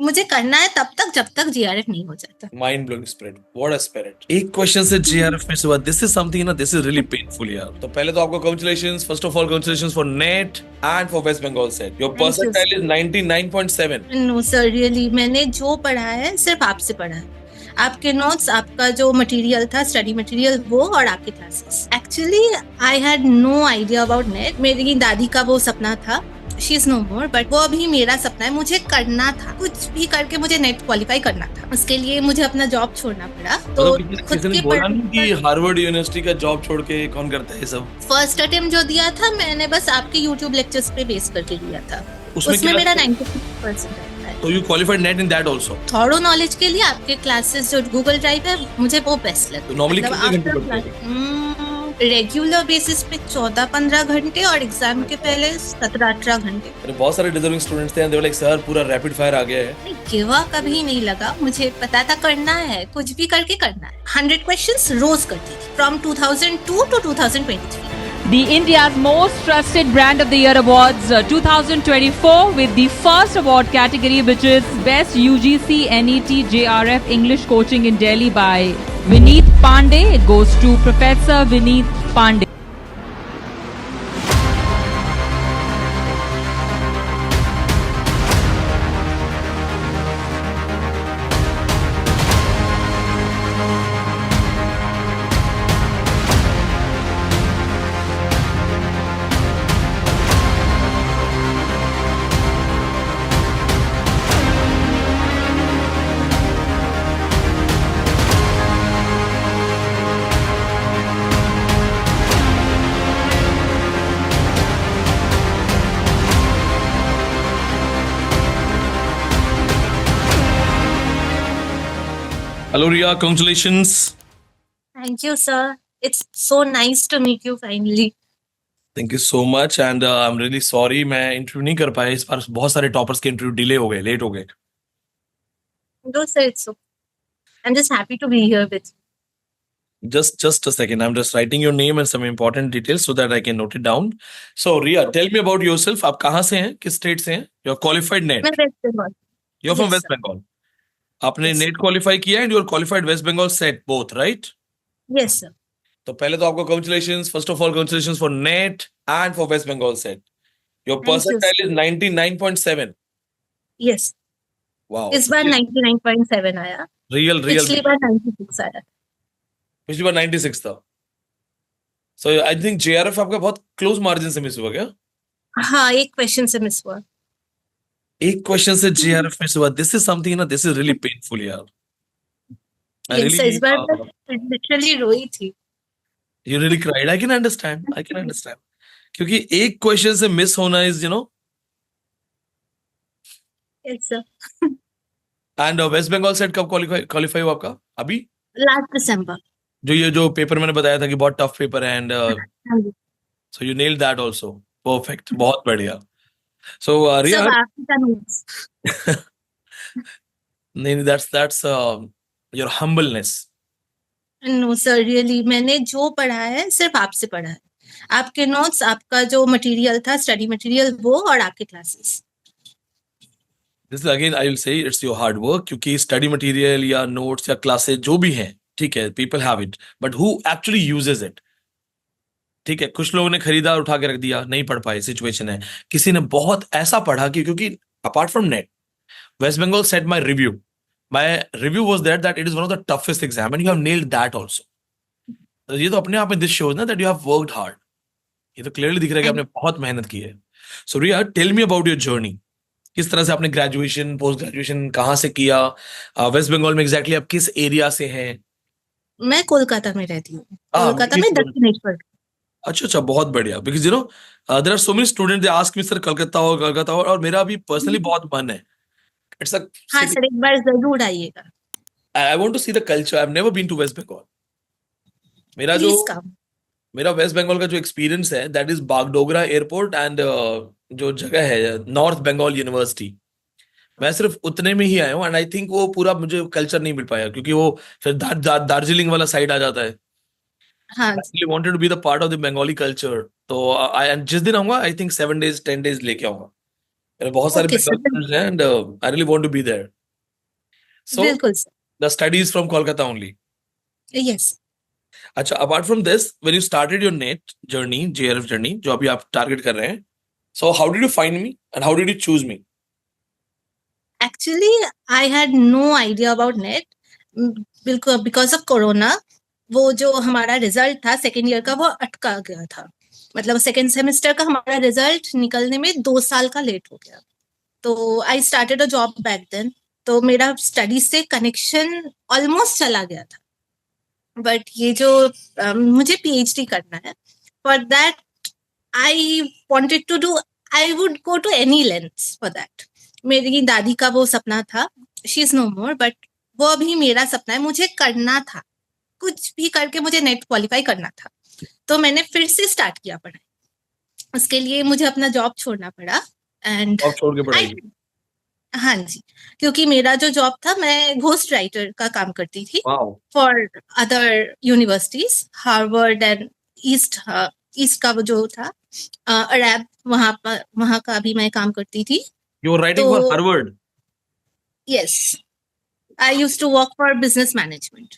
मुझे करना है तब तक जब तक जीआरएफ नहीं हो जाता। Mind blowing spirit, what a spirit. एक क्वेश्चन से जीआरएफ में से हुआ, दिस इज समथिंग ना, दिस इज रियली पेनफुल यार। तो पहले तो आपको congratulations, first of all congratulations for NET and for West Bengal SET. Your thank you percentile is sir. 99.7। No sir, really मैंने जो पढ़ा है सिर्फ आपसे पढ़ा है। आपके नोट्स, आपका जो मटेरियल था, स्टडी मटेरियल, वो और आपके classes. Actually I had no idea about NET. मेरी दादी का वो सपना था, she is no more, but वो अभी मेरा सपना है। मुझे करना था, कुछ भी करके मुझे नेट क्वालिफाई करना था। उसके लिए मुझे अपना जॉब छोड़ना पड़ा। तो खुद किसी ने के बोला नहीं कि हार्वर्ड यूनिवर्सिटी का जॉब छोड़ के कौन करता है ये सब? फर्स्ट अटेम्प्ट जो दिया था मैंने बस आपके यूट्यूब लेक्चर्स पे बेस करके दिया था। उसमें मेरा 96% है। तो you qualified net in that also? Thorough knowledge के लिए आपके क्लासेस जो गूगल ड्राइव है, मुझे वो बेस्ट लगता है। तो नॉर्मली कितने घंटे पढ़ते हो? रेगुलर बेसिस पे 14-15 घंटे और एग्जाम के पहले 17-18 घंटे। अरे बहुत सारे डिजर्विंग स्टूडेंट्स थे, दे वर लाइक सर पूरा रैपिड फायर आ गया है। गिवा कभी नहीं लगा, मुझे पता था करना है, कुछ भी करके करना है। 100 क्वेश्चंस रोज करती थी from 2002 to 2023. The India's Most Trusted Brand of the Year Awards 2024 with the first award category, which is Best UGC NET JRF English Coaching in Delhi by Vineet Pandey. It goes to Professor Vineet Pandey. Hello Ria, congratulations. Thank you, sir. It's so nice to meet you finally. Thank you so much and I'm really sorry मैं interview नहीं कर पाया इस बार। बहुत सारे toppers के interview delay हो गए, लेट हो गए। No, sir, it's okay. I'm just happy to be here with you. Just a second, I'm just writing your name and some important details so that I can note it down. So Ria, tell me about yourself. आप कहाँ से हैं, किस state से हैं? You're qualified net. मैं West Bengal. You're from Yes, West sir. Bengal. आपने Yes, NET qualify किया and you're qualified West Bengal SET both, right? Yes, sir. तो पहले तो आपको congratulations, first of all congratulations for NET and for West Bengal SET. Your Thank you, percentile sir. Is 99.7। Yes. Wow, इस बार 99.7 आया। Real पिछली बार 96 आया। पिछली बार 96 था। सो आई थिंक जेआरएफ आपका बहुत क्लोज मार्जिन से मिस हुआ क्या? हाँ, एक क्वेश्चन से मिस हुआ। एक क्वेश्चन से जेआरएफ मिस हुआ, दिस इज समथिंग ना, दिस इज रियली पेनफुल यार। Yes, इस बार मैं लिटरली रोई थी। You really cried. I can understand. I can understand. क्योंकि एक क्वेश्चन से मिस होना is Yes, sir. And West Bengal SET कब क्वालिफाई हुआ आपका? अभी Last December. जो पेपर मैंने बताया था कि बहुत टफ पेपर है एंड हाँ जी। So you nailed that also. Perfect, बहुत बढ़िया। सो रिया, सब आपकी का notes. नहीं, that's your humbleness. No sir, really मैंने जो पढ़ा है सिर्फ आपसे पढ़ा है। आपके नोट्स, आपका जो मटेरियल था, स्टडी मटेरियल, वो और आपके classes. This again I will say it's your hard work, क्योंकि स्टडी मटेरियल या नोट्स या क्लासेस जो भी हैं, ठीक है, people have it, but who actually uses it? ठीक है, कुछ लोगों ने खरीदा और उठा के रख दिया, नहीं पढ़ पाए, सिचुएशन है। किसी ने बहुत ऐसा पढ़ा कि क्योंकि apart from net, West Bengal said my review. My review was that it is one of the toughest exam and you have nailed that also. तो ये तो अपने आप में this shows ना that you have worked hard. ये तो clearly दिख रहा है कि आपने बहुत मेहनत की है। So Riya, tell me about your journey. किस तरह से आपने ग्रेजुएशन, पोस्ट ग्रेजुएशन कहाँ से किया? वेस्ट बंगाल में एग्जैक्टली आप किस एरिया से हैं? मैं कोलकाता में रहती हूँ। कोलकाता में दक्षिणेश्वर। अच्छा, बहुत बढ़िया। Because there are so many student, they ask me sir Calcutta हो, और मेरा भी पर्सनली बहुत मन है। It's a हाँ सर, एक बार जरूर आइएगा। I want to see the culture. I've never been to West Bengal. मेरा वेस्ट बंगाल का जो एक्सपीरियंस है, that is Bagdogra airport and जो जगह है नॉर्थ बंगाल यूनिवर्सिटी। मैं सिर्फ उतने में ही आया हूँ एंड आई थिंक वो पूरा मुझे कल्चर नहीं मिल पाया, क्योंकि वो फिर दार्जिलिंग वाला साइड आ जाता है। हाँ, I wanted to be the part of the Bengali culture. तो जिस दिन आऊंगा, आई थिंक 7 days 10 days लेके आऊंगा। बहुत सारे Okay, sir. Bengali friends हैं and I really want to be there. So बिल्कुल sir, the studies from Kolkata only. Yes. अच्छा, apart from this, when you started your NET journey, JRF journey, जो अभी आप टारगेट कर रहे हैं, so how did you find me and how did you choose me? Actually I had no idea about NET, बिल्कुल because of corona. वो जो हमारा रिजल्ट था सेकेंड ईयर का वो अटका गया था, मतलब सेकेंड सेमेस्टर का हमारा रिजल्ट निकलने में 2 साल का लेट हो गया। तो I started a job back then, तो मेरा स्टडी से कनेक्शन ऑलमोस्ट चला गया था। बट ये जो मुझे पीएचडी करना है, for that I wanted to do, I would go to any lengths for that. मेरी दादी का वो सपना था, she is no more, but वो अभी मेरा सपना है, मुझे करना था, कुछ भी करके मुझे नेट क्वालिफाई करना था। तो मैंने फिर से स्टार्ट किया पढ़ाई। उसके लिए मुझे अपना जॉब छोड़ना पड़ा एंड जॉब छोड़ के पढ़ाई? हाँ जी, क्योंकि मेरा जो जॉब था, मैं घोस्ट राइटर का काम करती थी Wow. For other universities, Harvard and east का वो जो था अरब, वहाँ का भी मैं काम करती थी। You were writing for Harvard? Yes, I used to work for business management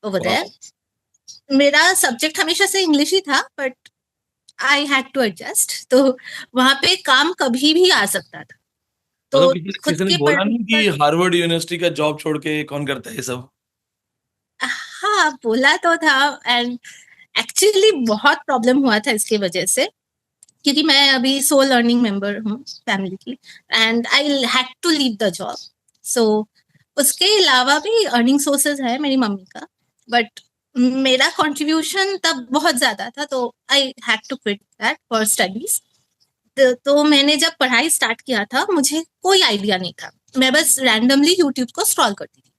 over there. मेरा सब्जेक्ट हमेशा से इंग्लिश ही था, but I had to adjust. तो वहाँ पे काम कभी भी आ सकता था। तो किसी ने बोला नहीं कि हार्वर्ड यूनिवर्सिटी का जॉब छोड़ के कौन करता है ये सब? हाँ, बोला तो था एंड एक्चुअली बहुत प्रॉब्लम हुआ था इसके वजह से, क्योंकि मैं अभी सोल अर्निंग मेंबर हूँ फैमिली की and I had to leave the job. So उसके अलावा भी अर्निंग सोर्सेज है मेरी मम्मी का, बट मेरा कंट्रीब्यूशन तब बहुत ज्यादा था, तो I had to quit that for studies. तो मैंने जब पढ़ाई स्टार्ट किया था, मुझे कोई आइडिया नहीं था, मैं बस रैंडमली यूट्यूब को स्क्रॉल करती थी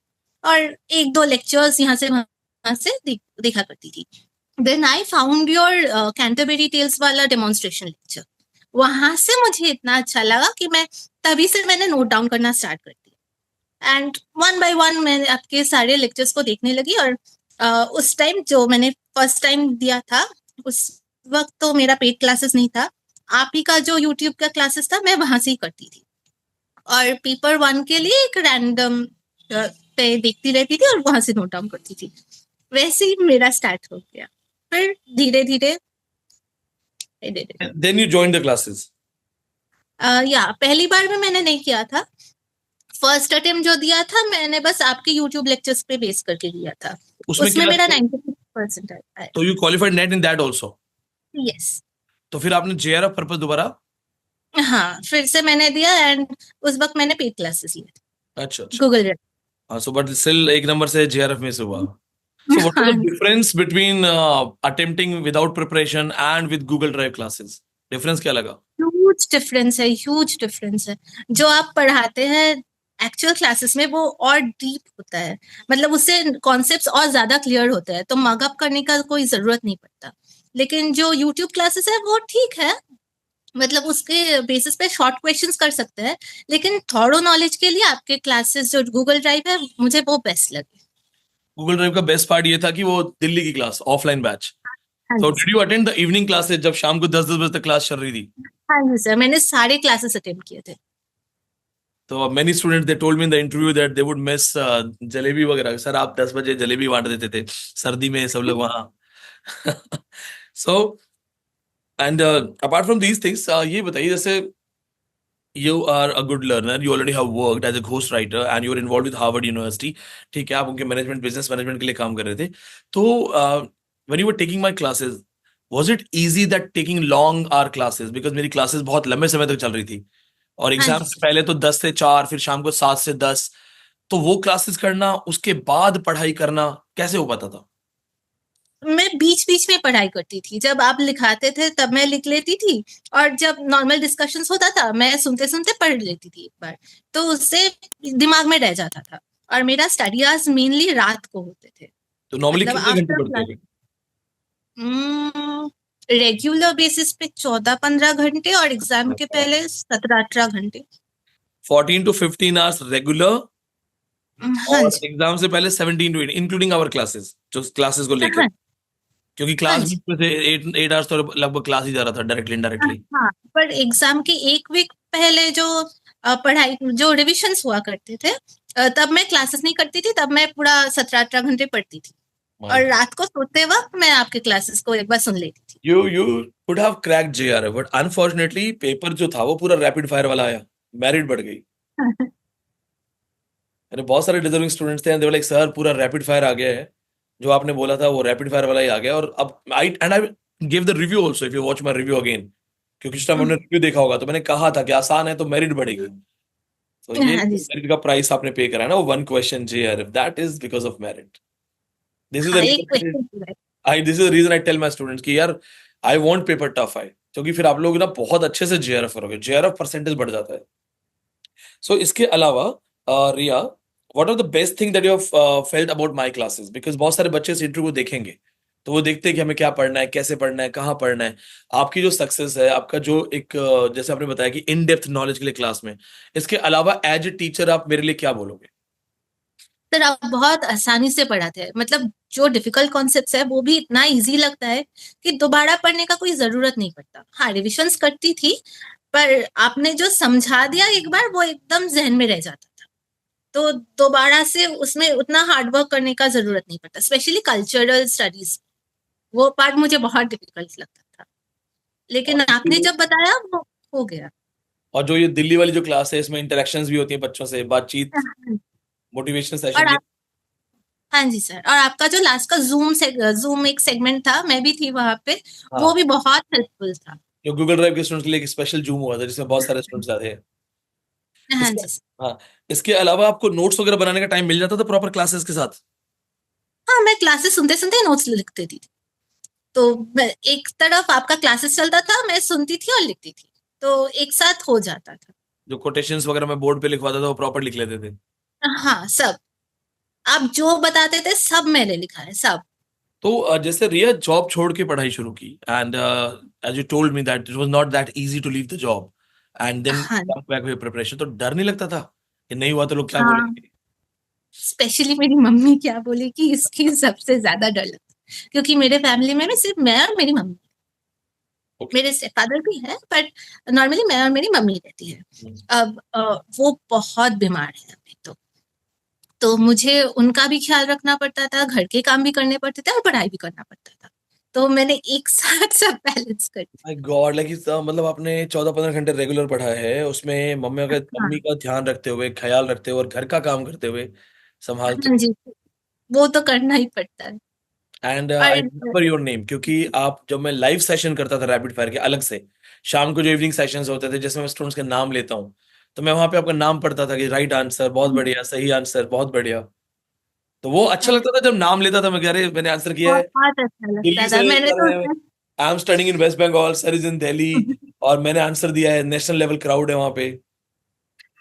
और 1-2 लेक्चर्स यहाँ से वहां से देखा करती थी। Then I found your Canterbury Tales वाला डेमोन्स्ट्रेशन लेक्चर। वहां से मुझे इतना अच्छा लगा कि तभी से मैंने नोट डाउन करना स्टार्ट कर दिया एंड 1 by 1 मैं आपके सारे लेक्चर्स को देखने लगी। और उस टाइम जो मैंने फर्स्ट टाइम दिया था, उस वक्त तो मेरा पेड क्लासेस नहीं था, आप ही का जो यूट्यूब का क्लासेस था, मैं वहां से ही करती थी और पेपर 1 के लिए एक रैंडम पे देखती रहती थी और वहां से नोट डाउन करती थी। वैसे ही मेरा स्टार्ट हो गया, फिर धीरे धीरे Then you joined the classes? या पहली बार में मैंने नहीं किया था। फर्स्ट अटेम्प्ट जो दिया था मैंने बस आपके यूट्यूब लेक्चर्स पे बेस करके दिया था, उसमें मेरा 96% आया। तो you qualified net in that also? Yes. तो फिर आपने JRF पर्पस दोबारा? हाँ, फिर से मैंने दिया एंड उस वक्त मैंने पेड क्लासेस लिए। अच्छा गूगल ड्राइव। हाँ, so but still एक नंबर से JRF में से हुआ। So what is the difference between attempting without preparation and with Google Drive classes? Difference क्या लगा? ह्यूज डिफरेंस है, ह्यूज डिफरेंस है। जो आप पढ़ाते हैं एक्चुअल क्लासेस में वो और डीप होता है, मतलब उससे कॉन्सेप्ट्स और ज्यादा क्लियर होते हैं, तो मगअप करने का कोई जरूरत नहीं पड़ता। लेकिन जो यूट्यूब क्लासेस है वो ठीक है, मतलब उसके बेसिस पे शॉर्ट क्वेश्चंस कर सकते हैं, लेकिन थॉरो नॉलेज के लिए आपके क्लासेस जो गूगल ड्राइव है, मुझे वो बेस्ट लगे। गूगल ड्राइव का बेस्ट पार्ट ये था कि वो दिल्ली की class offline batch. So did you attend the evening classes जब शाम को 10-10 बजे तक क्लास चल रही थी? हाँ जी सर, मैंने सारे क्लासेस अटेंड किए थे। तो many students they told me in the interview that they would miss jalebi वगैरह। सर आप 10 बजे जलेबी बांट देते थे सर्दी में सब लोग वहाँ। So and apart from these things ये बताइए, जैसे you are a good learner, you already have worked as a ghost writer and you are involved with Harvard University, ठीक है, आप उनके मैनेजमेंट बिजनेस मैनेजमेंट के लिए काम कर रहे थे। तो when you were taking my classes, was it easy that taking long hour classes, because मेरी क्लासेस बहुत लंबे समय तक चल रही थी और एग्जाम से पहले तो 10 से 4, फिर शाम को 7 से 10, तो वो क्लासेस करना, उसके बाद पढ़ाई करना कैसे हो पाता था? मैं बीच बीच में पढ़ाई करती थी, जब आप लिखाते थे तब मैं लिख लेती थी और जब नॉर्मल डिस्कशंस होता था मैं सुनते सुनते पढ़ लेती थी एक बार, तो उससे दिमाग में रह जाता था। और मेरा स्टडी आवर्स मेनली रात को होते थे। तो नॉर्मली मतलब कितने घंटे पढ़ते थे? रेगुलर बेसिस पे 14-15 घंटे और एग्जाम के पहले 17-18 घंटे। 14 to 15 आवर्स रेगुलर हाँ और जी, एग्जाम से पहले 17 to 18 इंक्लूडिंग आवर क्लासेस, जो क्लासेस को लेकर, क्योंकि क्लास जी। में से 8 आवर्स तो लगभग क्लास ही जा रहा था डायरेक्टली इनडायरेक्टली। हाँ, पर एग्जाम के एक वीक पहले जो पढ़ाई जो रिविजन्स हुआ करते थे तब मैं क्लासेस नहीं करती थी, तब मैं पूरा 17-18 घंटे पढ़ती थी और रात को सोते वक्त मैं आपके क्लासेस को एक बार सुन लेती थी। You could have cracked JRF, but unfortunately paper जो था वो पूरा रैपिड फायर वाला आया, मेरिट बढ़ गई। अरे बहुत सारे डिजर्विंग स्टूडेंट्स थे, लाइक सर पूरा रैपिड फायर आ गया है, जो आपने बोला था वो रैपिड फायर वाला ही आ गया। और अब I give the review also, if you watch my review again, क्योंकि उस टाइम हमने रिव्यू देखा होगा, तो मैंने कहा था कि आसान है तो मेरिट बढ़ेगी। तो ये हाँ जी सर। मेरिट का प्राइस आपने पे करा है ना, वो 1 question JRF, that is because of merit. This is हाँ, एक क्वेश्चन पूरा है। This is the reason I tell my students कि यार आई वांट पेपर टफ आए, क्योंकि फिर आप लोग ना बहुत अच्छे से JRF करोगे, JRF परसेंटेज बढ़ जाता है। सो इसके अलावा Riya, what are the best thing that you have felt about my classes? Because बहुत सारे बच्चे इस इंटरव्यू को देखेंगे, तो वो देखते हैं कि हमें क्या पढ़ना है, कैसे पढ़ना है, कहाँ पढ़ना है। आपकी जो सक्सेस है, आपका जो एक जैसे आपने बताया कि इन डेप्थ नॉलेज के लिए क्लास में, इसके अलावा एज ए टीचर आप मेरे लिए क्या बोलोगे? सर आप बहुत आसानी से पढ़ाते हैं, मतलब जो डिफिकल्ट कॉन्सेप्ट्स है वो भी इतना इजी लगता है कि दोबारा पढ़ने का कोई जरूरत नहीं पड़ता। हाँ, रिविजन्स करती थी, पर आपने जो समझा दिया एक बार वो एकदम जहन में रह जाता था, तो दोबारा से उसमें उतना हार्डवर्क करने का जरूरत नहीं पड़ता। स्पेशली कल्चरल स्टडीज, वो पार्ट मुझे बहुत डिफिकल्ट लगता था, लेकिन आपने जब बताया वो हो गया। और जो ये दिल्ली वाली जो क्लास है, इसमें इंटरेक्शंस भी होती है बच्चों से, बातचीत, मोटिवेशनल और सेशन। आप, हाँ जी सर, और आपका जो लास्ट का जूम एक सेगमेंट था, मैं भी थी वहां पे, वो हाँ, भी बहुत हेल्पफुल था। जो गूगल ड्राइव के स्टूडेंट्स के लिए एक स्पेशल जूम हुआ था, जिसमें बहुत सारे स्टूडेंट्स आते हैं। हाँ इसके जी सर। हाँ, इसके अलावा आपको नोट्स वगैरह बनाने का टाइम मिल जाता था प्रॉपर क्लासेस के साथ? हाँ, मैं क्लासेस सुनते सुनते नोट्स लिख देती थी, तो एक तरफ आपका क्लासेस चलता था, मैं सुनती थी और लिखती थी, तो एक साथ हो जाता था। जो कोटेशंस वगैरह मैं बोर्ड पे लिखवाता था, वो प्रॉपर लिख लेते थे? हाँ, सब आप जो बताते थे सब मैंने लिखा है, सब। तो जैसे रिया जॉब छोड़ के पढ़ाई शुरू की, and as you told me that it was not that easy to leave the job and then हाँ, कम बैक विद प्रिपरेशन, तो डर नहीं लगता था कि नहीं हुआ तो लोग क्या हाँ, बोलेंगे? स्पेशली मेरी मम्मी क्या बोलेगी इसकी सबसे ज्यादा डर लगता है, क्योंकि मेरे फैमिली में सिर्फ मैं और मेरी मम्मी, ओके। मेरे फादर भी है, बट नॉर्मली मैं और मेरी मम्मी रहती है। अब वो बहुत बीमार है अभी, तो मुझे उनका भी ख्याल रखना पड़ता था, घर के काम भी करने पड़ते थे और पढ़ाई भी करना पड़ता था, तो मैंने एक साथ सब बैलेंस कर माय गॉड, लाइक मतलब आपने 14-15 घंटे रेगुलर पढ़ा है, उसमें हाँ, मम्मी का ध्यान रखते हुए, ख्याल रखते हुए और घर का काम करते हुए, संभालते हाँ हुए। जी, वो तो करना ही पड़ता है। एंड आई और रिमेंबर योर नेम, क्योंकि आप जब मैं लाइव सेशन करता था रैपिड फायर के अलग से, शाम को जो इवनिंग सेशंस होते थे जिसमें मैं स्टूडेंट्स के नाम लेता हूँ, तो मैं वहां पे आपका नाम पढ़ता था कि राइट आंसर, बहुत बढ़िया, सही आंसर, बहुत बढ़िया। तो वो अच्छा लगता था जब नाम लेता था, मैं कह रहे मैंने आंसर किया है, बहुत अच्छा लगता दिल्ली से था, मैंने सर तो है, I am studying in West Bengal, sir is in Delhi, और मैंने आंसर दिया है, नेशनल लेवल क्राउड है वहां पे।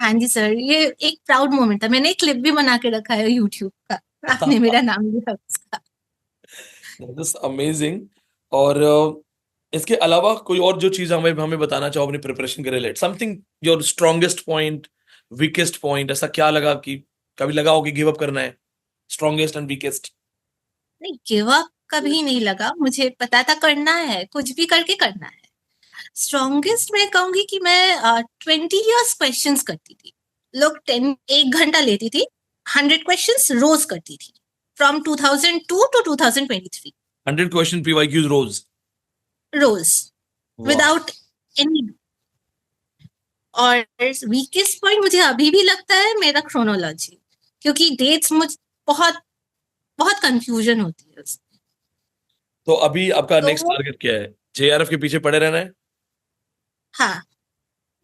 हाँ जी सर, ये एक प्राउड मोमेंट था, मैंने एक क्लिप भी बना के रखा है यूट्यूब का, आपने मेरा नाम लिया उसका। That is amazing. और इसके अलावा कोई और जो चीज हमें हमें बताना चाहो अपनी प्रिपरेशन के related, something your strongest point, weakest point, ऐसा क्या लगा कि कभी लगा हो कि गिव अप करना है? Strongest and weakest. नहीं, गिव अप कभी नहीं लगा, मुझे पता था करना है, कुछ भी करके करना है। स्ट्रॉन्गेस्ट मैं कहूंगी कि मैं 20 years क्वेश्चंस करती थी, लोग 1 घंटा लेती थी, 100 क्वेश्चंस रोज करती थी, फ्रॉम 2002 to 2023, 100 क्वेश्चन PYQs रोज? रोज, वाह। Without any. और वीकेस्ट पॉइंट मुझे अभी भी लगता है मेरा क्रोनोलॉजी, क्योंकि डेट्स मुझ बहुत बहुत कंफ्यूजन होती है उसमें। तो अभी आपका तो नेक्स्ट टारगेट क्या है? JRF के पीछे पड़े रहना है? हाँ,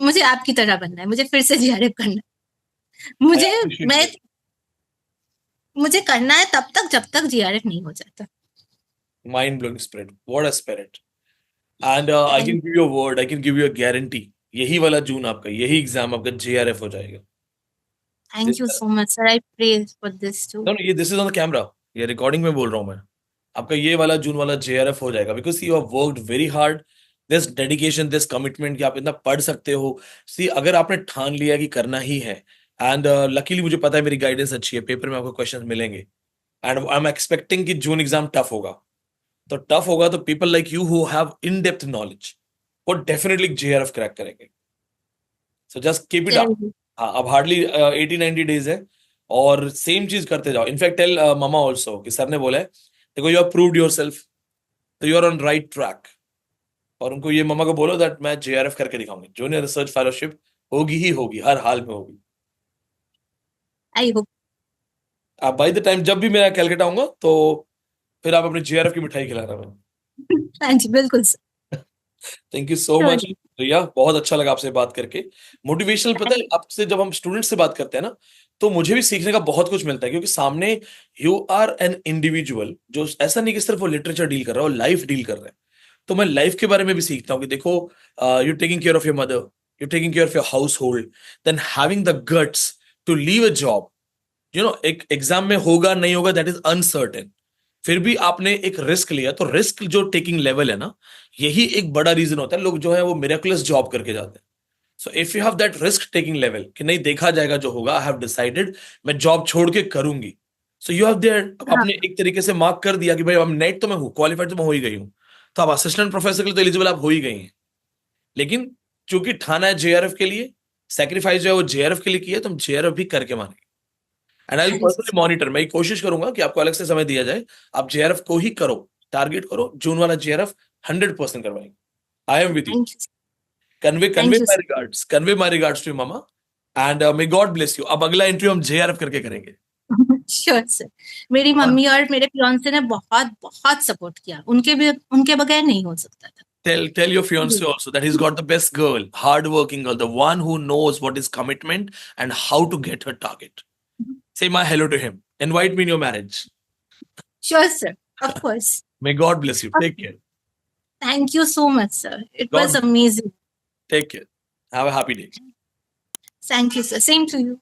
मुझे आपकी तरह बनना है, मुझे फिर से जीआरएफ करना है, आई मुझे अप्रिशिएट मैं दैट। मुझे करना है तब तक जब तक जीआरएफ नहीं हो जाता। Mind blowing spirit, what a spirit. And I thank can give you a word, I can give you a guarantee, यही वाला जून आपका, यही एग्जाम आपका JRF हो जाएगा। Thank you so much sir, I pray for this too. No ये this is on the camera, ये recording में बोल रहा हूँ मैं। आपका ये वाला जून वाला JRF हो जाएगा, because you have worked very hard, this dedication, this commitment, कि आप इतना पढ़ सकते हो। सी अगर आपने ठान लिया कि करना ही है, एंड लकीली मुझे पता है मेरी गाइडेंस अच्छी है, पेपर में आपको क्वेश्चन मिलेंगे, एंड आई एम एक्सपेक्टिंग कि जून एग्जाम टफ होगा। तो टफ होगा तो people like you who have in depth knowledge वो डेफिनेटली JRF क्रैक करेंगे। So just keep it up. जरूर। हाँ, अब हार्डली 80-90 डेज है, और सेम चीज करते जाओ. इनफैक्ट टेल मामा ऑल्सो कि सर ने बोला है देखो यू हैव प्रूव्ड योरसेल्फ, तो you are on right track. और उनको ये मम्मा को बोलो दैट मैं JRF करके दिखाऊंगी. जूनियर रिसर्च फेलोशिप होगी ही होगी, हर हाल में होगी. I hope. आप बाय द टाइम जब भी मैं कैलकाटा आऊंगा तो फिर आप अपनी JRF की मिठाई खिलाना मैं. हाँ जी, बिल्कुल sir. Thank you so much Riya, बहुत अच्छा लगा आपसे बात करके. मोटिवेशनल, पता है आपसे जब हम स्टूडेंट से बात करते हैं ना तो मुझे भी सीखने का बहुत कुछ मिलता है, क्योंकि सामने यू आर एन इंडिविजुअल जो ऐसा नहीं कि सिर्फ वो लिटरेचर डील कर रहा है, वो लाइफ डील कर रहा है. तो मैं लाइफ के बारे में भी सीखता हूँ कि देखो you taking care of your mother, you taking care of your household, then having the guts to leave a job. एक एग्जाम में होगा नहीं होगा दैट इज अनसर्टेन, फिर भी आपने एक रिस्क लिया. तो रिस्क जो टेकिंग लेवल है ना, यही एक बड़ा रीजन होता है लोग जो है वो मिरेकुलस जॉब करके जाते हैं. So if you have that risk taking level कि नहीं देखा जाएगा जो होगा, आई हैव डिसाइडेड मैं जॉब छोड़ के करूंगी. सो यू हैव देयर आपने एक तरीके से मार्क कर दिया कि भाई अब नेट तो मैं हूँ, क्वालिफाइड तो मैं हो ही गई हूँ, तो आप असिस्टेंट प्रोफेसर के लिए तो एलिजिबल आप हो ही गई हैं. लेकिन चूंकि ठाना है JRF के लिए, सेक्रीफाइस जो है वो JRF के लिए किया, तो हम JRF भी करके मानेंगे. And I will personally monitor. मैं कोशिश करूंगा कि आपको अलग से समय दिया जाए, आप JRF को ही करो, टारगेट करो, जून वाला JRF 100% करवाएंगे. I am with you. Convey my regards to मामा and may god bless you. अब अगला इंटरव्यू हम JRF करके करेंगे. Sure sir. मेरी मम्मी और मेरे फियांसे ने बहुत बहुत सपोर्ट किया. उनके बगैर नहीं हो सकता था. Tell your fiance also that he's got the best girl, hardworking girl, the one who knows what is commitment and how to get her target. Say my hello to him. Invite me in your marriage. Sure, sir. Of course. May God bless you. Take care. Thank you so much, sir. It God was amazing. Take care. Have a happy day. Thank you, sir. Same to you.